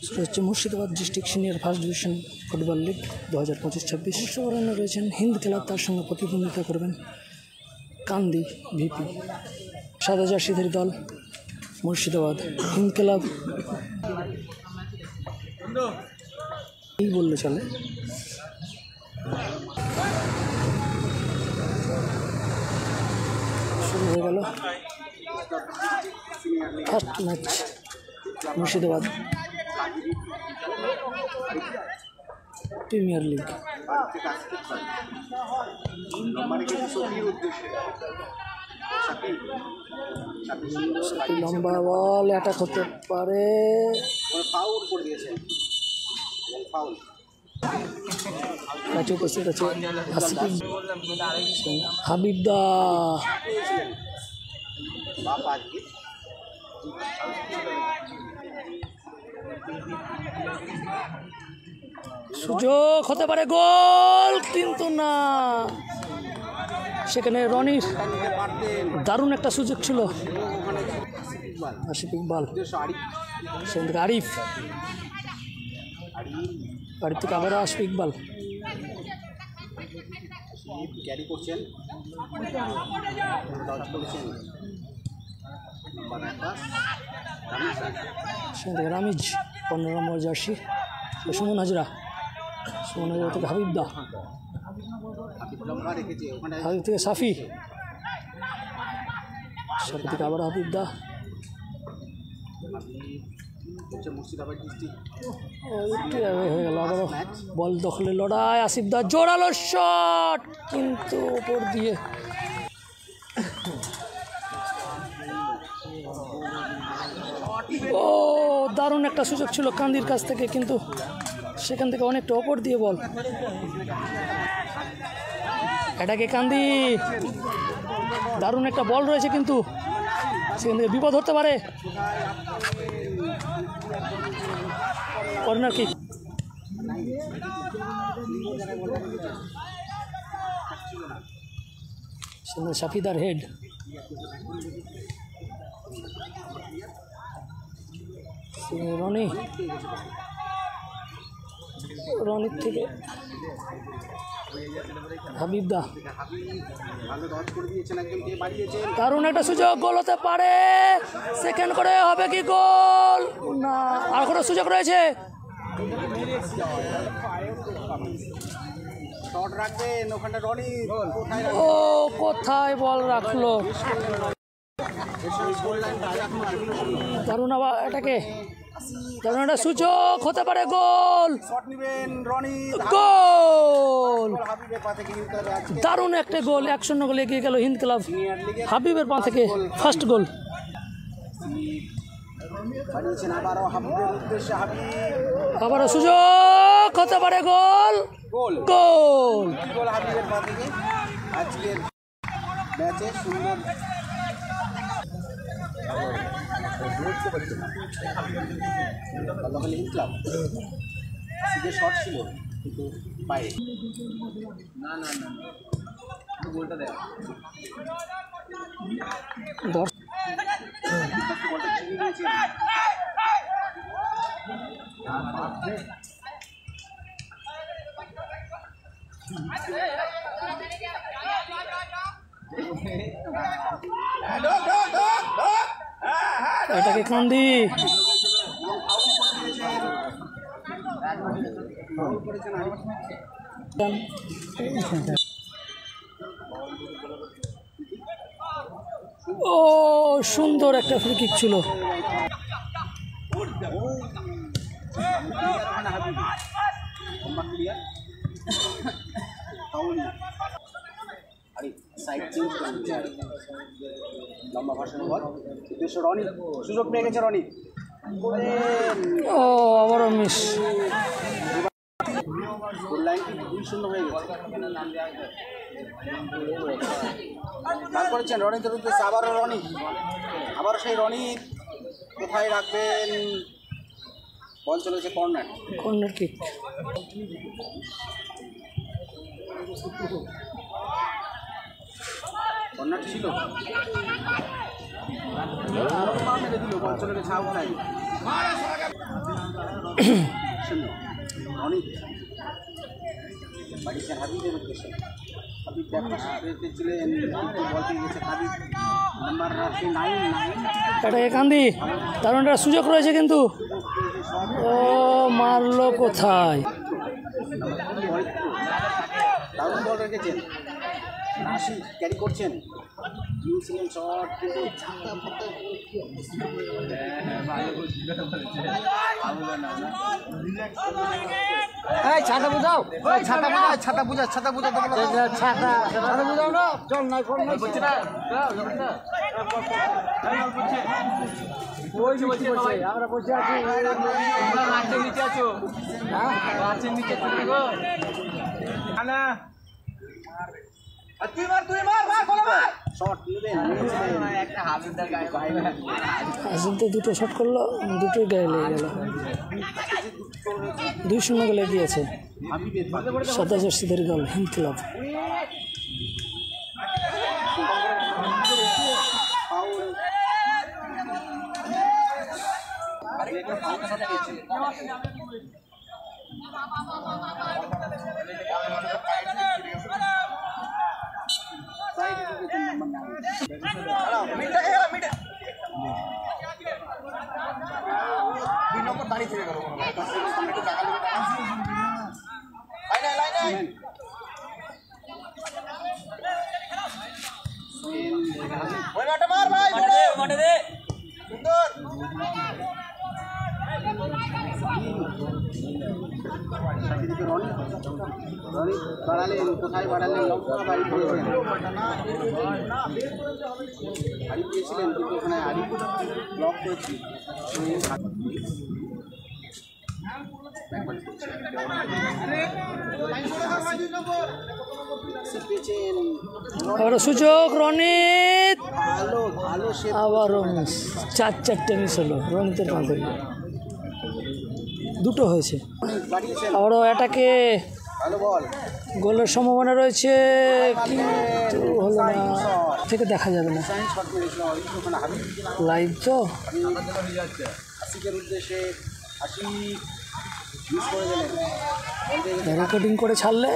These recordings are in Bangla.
সেটা হচ্ছে Murshidabad district senior first division football league 2025-26। অংশগ্রহণে রয়েছেন হিন্দ ক্লাব, তার সঙ্গে প্রতিদ্বন্দ্বিতা করবেন কান্দি ভিপি। সাদা জার্সিধারী দল মুর্শিদাবাদ, হিন্দ ক্লাব এই বললে চলে। শুরু হয়ে গেল first match Murshidabad premier league. লম্বা বল অ্যাটাক হতে পারে, কাছে উপস্থিত আছে হাবিবদা। সুযোগ হতে পারে, গোল কিন্তু না। সেখানে রনির দারুণ একটা সুযোগ ছিল। আসিফ ইকবাল, সেখান থেকে আরিফ, বাড়ি থেকে আবারও আসিফ ইকবাল ক্যারি করছেন, সেখান থেকে রামিজ 15 নম্বর জার্সি, সুমন হাজরা, সুমন হাজরা থেকে হাবিবদা, হাবিব থেকে সাফি, সাফি থেকে আবার হাবিবদা। হয়ে গেল আবারও বল দখলে লড়াই, আসিফদা জোরালো শট কিন্তু উপর দিয়ে। ও দারুণ একটা সুযোগ ছিল কান্দির কাছ থেকে, কিন্তু সেখান থেকে অনেকটা ওপর দিয়ে বল। এটাকে কান্দি, দারুণ একটা বল রয়েছে কিন্তু সেখান থেকে বিপদ হতে পারে। কর্নার কিক, সাফিদার হেড, রনি, রনির থেকে হাবিবদা, দারুণ একটা সুযোগ, গোল হতে পারে। সেকেন্ড করে হবে কি গোল? না, আর কোনো সুযোগ রয়েছে। ও কোথায় বল রাখলো, দারুণ আবার এটাকে, দারুণ একটা সুযোগ হতে পারে, গোল, গোল, দারুণ একটা গোল। 1-0 গোলে এগিয়ে গেল হিন্দ ক্লাব, হাবিবের পা থেকে ফার্স্ট গোল। আবারও সুযোগ হতে পারে, গোল, গোল, শট ছিল কিন্তু বাইরে। না না না, গোলটা দেয় এটাকে কান্দি, ও সুন্দর একটা ফ্রি কিক ছিল। রনি সুযোগ পেয়ে গেছে, রনি ও আবারও মিস। করেছেন রনিতের উদ্দেশ্যে, আবারও রনি, আবারও সেই রনি কোথায় রাখবেন, বল চলেছে কর্নার, কর্নার কিক। কর্নার ছিল, মেরে দিল, বল চলে গেছে আউটসাইড। অনেক বাড়িতে হাবিবের উদ্দেশ্যে হাবিব ছিলেন বলতে গেছে হাবিব নাম্বার 9 এটাকে কান্দি, দারুণ একটা সুযোগ রয়েছে কিন্তু ও মারলো কোথায়? দারুণ বল রেখেছেন, রাশি ক্যারি করছেন, নিয়েছিলেন শট কিন্তু ছাতা বুঝাও, ছাতা বুঝা ছাতা বুঝাও না, চল নাই ফোন নাই বলছি না, আমরা বসে আছি, রাস্তার নিচে আছো, রাস্তার নিচে চলে গো না, তুই মার শট নেবেন একটা হাবিবদার গায়ে বাইরে আসিম তো দুটো শট করলো, দুটোই গায়ে লেগে গেল। 2-0 গোলে গিয়েছে সাদা জার্সিধারী দল হিন্দ ক্লাব। বাড়ালেন কোথায় বাড়ালেন, লম্বা বাড়ি দিয়েছেন, হাড়ি দিয়েছিলেন কিন্তু ওখানে হাড়ি ব্লক করেছি, সুযোগ রনিত, ভালো ভালো সে আবারও মিস, 4-4টে মিস হলো রনিতের পাল থেকে, দুটো হয়েছে। বাড়িয়েছেন, আবারও এটাকে ভালো বল গোলের সম্ভাবনা রয়েছে কিন্তু হলো না, থেকে দেখা যাবে না, শট মেরেছিল ওখানে হাবিব লাইভ তো আশিকের উদ্দেশ্যে, আশি মিস করে গেলেন, রেকর্ডিং করে ছাড়লে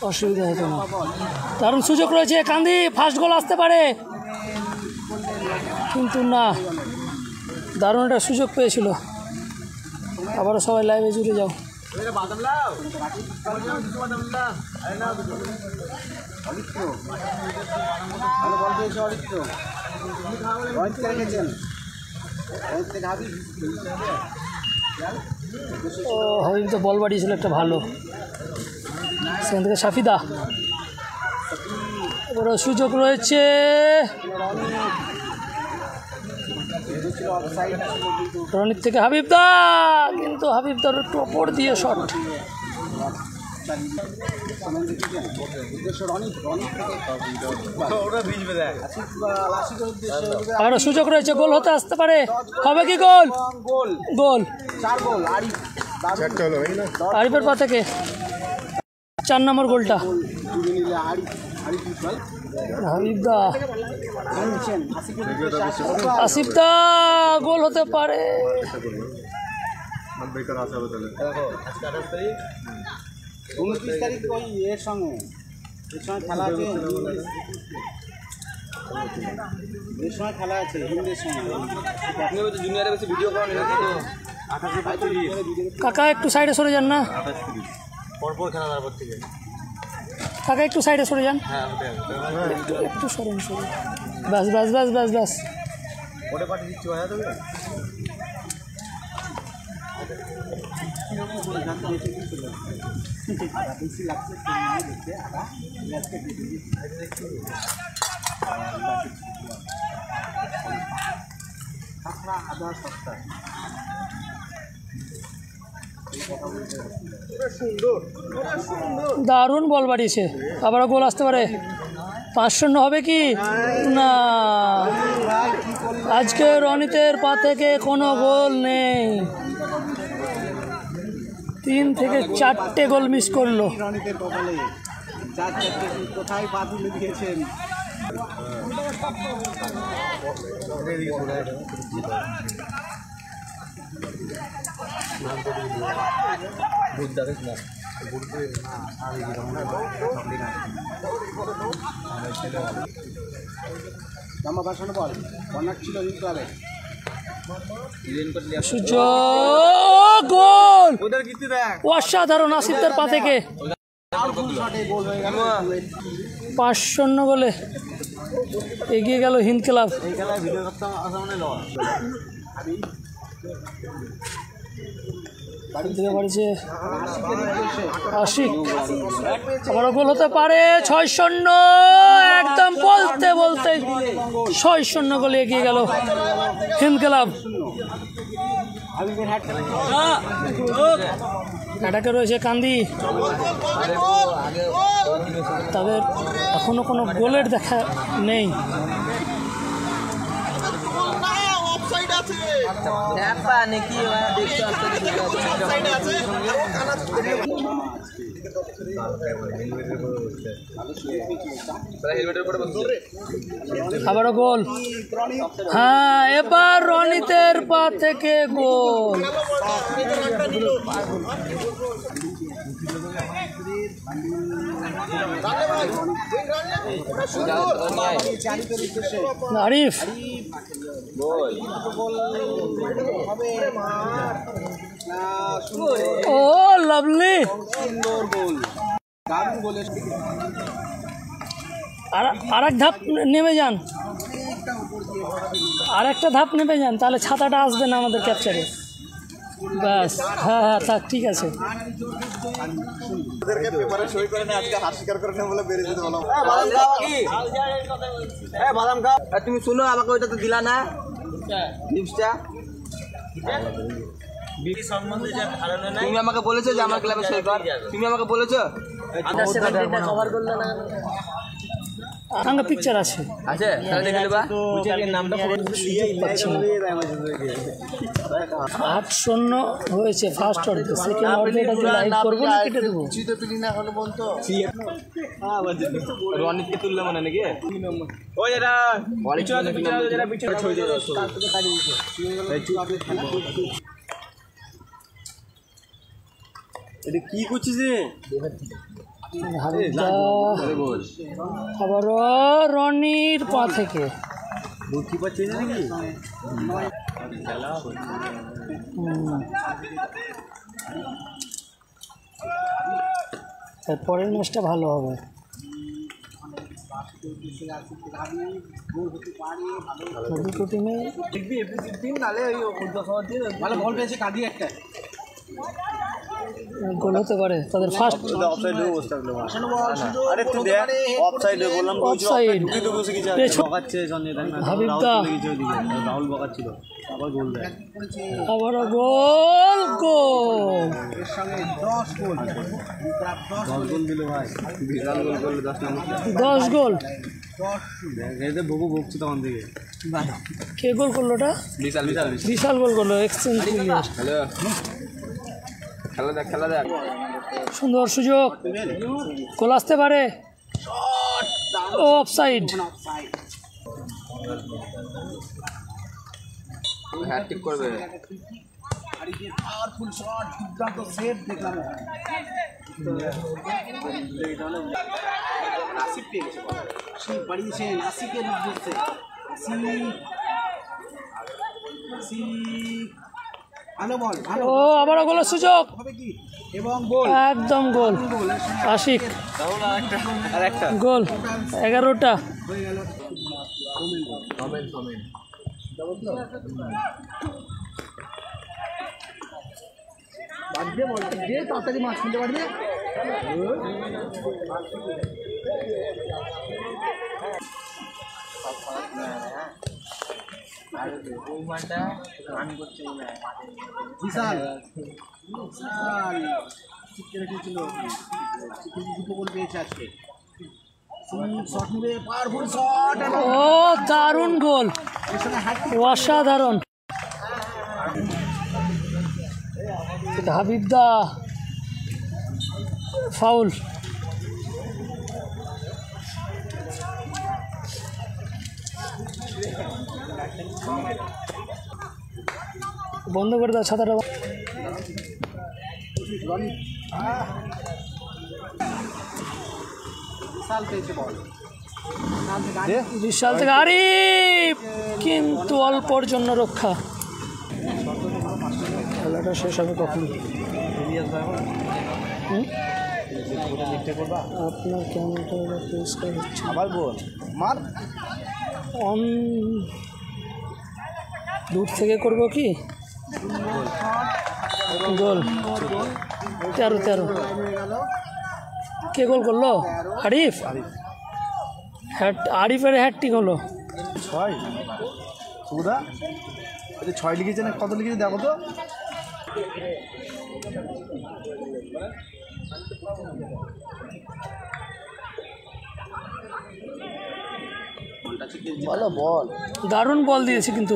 অসুবিধা হতো না। দারুণ সুযোগ রয়েছে, কান্দি ফার্স্ট গোল আসতে পারে কিন্তু না, দারুণ একটা সুযোগ পেয়েছিল। আবারও সবাই লাইভে জুড়ে যাও। ভালো বল পেয়েছে অরিত্র, রনিতকে রেখেছেন, রনিত থেকে হাবিব, ও হরিণ তো বল বাড়িয়েছিল একটা ভালো, সেখান থেকে সাফিদা, এবারও সুযোগ রয়েছে, রনিত থেকে হাবিবদা, কিন্তু হাবিবদার একটু ওপর দিয়ে শট, আর সুযোগ রয়েছে, গোল হতে আসতে পারে, হবে কি গোল? গোল 4 গোল আরিফের পা থেকে 4 নম্বর গোলটা হাবিবদা, আসিফদা, গোল হতে পারে, 29 তারিখ ওই এর সঙ্গে খেলা আছে, এর সময় খেলা আছে হিন্দের সঙ্গে, জুনিয়রে বেশি ভিডিও করা নেই তো, কাকা একটু সাইডে সরে যান না, পরপর খেলা তারপর থেকে, কাকা একটু সাইডে সরে যান, একটু সরেন সরে, ব্যাস ব্যাস ব্যাস ব্যাস ব্যাস, ওটা পাঠিয়ে দিচ্ছি ভাইয়া তোকে, বেশি লাগছে দেখতে আদা সস্তা, দারুণ বল বাড়িয়েছে, আবারও গোল আসতে পারে, 5-0 হবে কি না, আজকে রনিতের পা থেকে কোনো গোল নেই, 3 থেকে 4টে গোল মিস করলো, রনিতের কপালে 4-4 কোথায় পা তুলে দিয়েছেন, জামা বাসানো বল কর্নার ছিল ইনকালে সুযোগ গোল অসাধারণ আসিফদের পা থেকে 5-0 গোলে এগিয়ে গেল হিন্দ ক্লাব। বাড়িছে আশিক, আবারও গোল হতে পারে। 6-0 একদম বলতে বলতে 6-0 গোলে এগিয়ে গেল হিন্দ ক্লাব। অ্যাটাকে রয়েছে কান্দি, তাদের এখনো কোনো গোলের দেখা নেই। আবারও গোল, হ্যাঁ এবার রনিতের পা থেকে গোল। আরিফ ও লাভলি, আর এক ধাপ নেমে যান, আর একটা ধাপ নেমে যান, তাহলে ছাতাটা আসবে না আমাদের ক্যাপচারে। ব্যাস, হ্যাঁ হ্যাঁ থাক, ঠিক আছে। তুমি শুনো আমাকে, ওইটা তো দিলা না নিউজটা। তুমি আমাকে বলেছো যে আমার ক্লাবে সই কর, তুমি আমাকে বলেছো। কভার করলে না, সঙ্গে পিকচার আছে, আছে তাহলে দেখে নেবা। নামটা 8-0 হয়েছে ফার্স্ট অর্ধে। সেকেন্ড অর্ধে এটা লাইভ করবো না কেটে দেবো? রনিতকে তুললে মনে নাকি এটা কি করছিস রে? আবারও রনির পা থেকে পরের ম্যাচটা ভালো হবে। দুটো টিমে ভালো বল পেয়েছে কাঁদি একটা গোল হতে পারে তাদের ফার্স্ট অফসাইড। হাবিবদা আবারও গোল, গোল 10 গোল। কে গোল করলো ওটা? বিশাল গোল করলো, এক্সচেঞ্জ প্লেয়ার। খেলা দেখ, সুন্দর সুযোগ, গোল আসতে পারে। ও অফসাইড। হ্যাটট্রিক করবে। পাওয়ারফুল শট, দুর্দান্ত সেভ দেখলাম। নাসিব পেয়ে গেছে, নাসিব বাড়িয়েছে নাসিকের উদ্দেশ্যে। ভালো বল, ভালো। ও আবারও গোলের সুযোগ, হবে কি? এবং গোল, একদম গোল। আশিক গোল, 11টা হয়ে গেল। তাড়াতাড়ি মাছ কিনতে পারবে। বিশাল রেখেছিল, দুটো গোল পেয়েছে আজকে। শট নিবে, পাওয়ারফুল শট। ও দারুণ গোল, অসাধারণ। হাবিবদা ফাউল। বন্ধ করে দাও ছাতাটা। বিশাল পেয়েছে বল, বিশাল থেকে আরিফ, কিন্তু অল্পর জন্য রক্ষা। খেলাটা শেষ হবে কখন? আপনার ক্যামেরাটা পরিষ্কার হচ্ছে। আবার গোল মার, অন দূর থেকে করব কি? গোল 13। কে গোল করলো? আরিফ। আরিফের হ্যাটট্রিক হলো। 6 সুদা 6 লিখেছে না কত লিখেছে দেখো তো। ভালো বল, দারুণ বল দিয়েছে, কিন্তু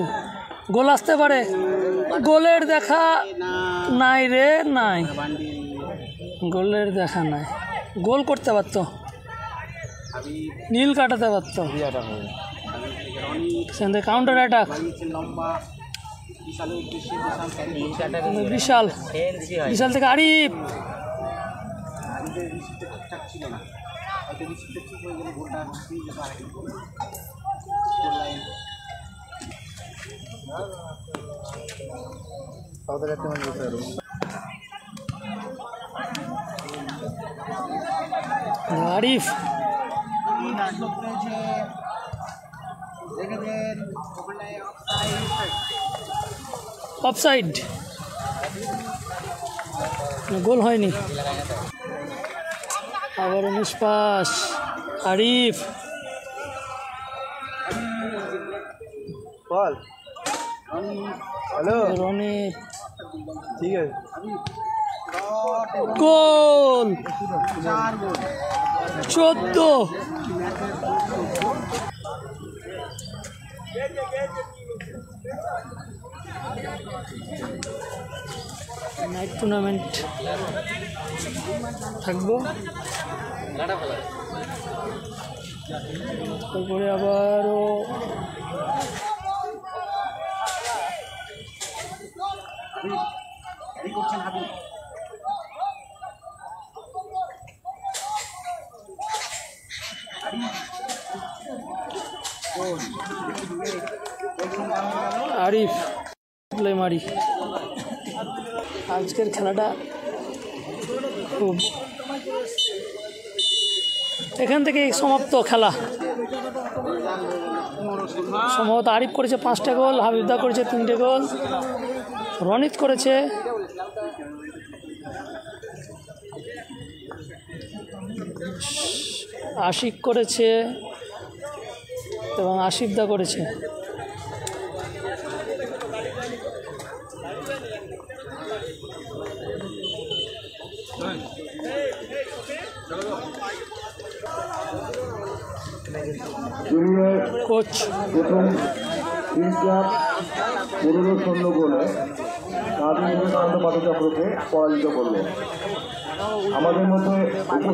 গোল আসতে পারে। গোলের দেখা নাই রে, নাই গোলের দেখা নাই। গোল করতে পারতো, নীল কাটাতে পারতো। কাউন্টার অ্যাটাক বিশাল, বিশাল থেকে আরিফ। আরিফ অফসাইড, গোল হয়নি। আবার নিষ্পাস আরিফ। বল হ্যালো রনি, ঠিক আছে। গোল 14। নাইট টুর্নামেন্ট থাকবো, তারপরে আবারও আরিফ প্লে মারি। আজকের খেলাটা খুব, এখান থেকে সমাপ্ত খেলা। সম্ভবত আরিফ করেছে 5টা গোল, হাবিবদা করেছে 3টে গোল, রনিত করেছে, আশিক করেছে এবং আসিফদা করেছে। কোচ প্রথম 3 ক্লাব 15 গোলে কাজী বিবেকানন্দ পাঠচক্রকে পরাজিত করল। আমাদের মধ্যে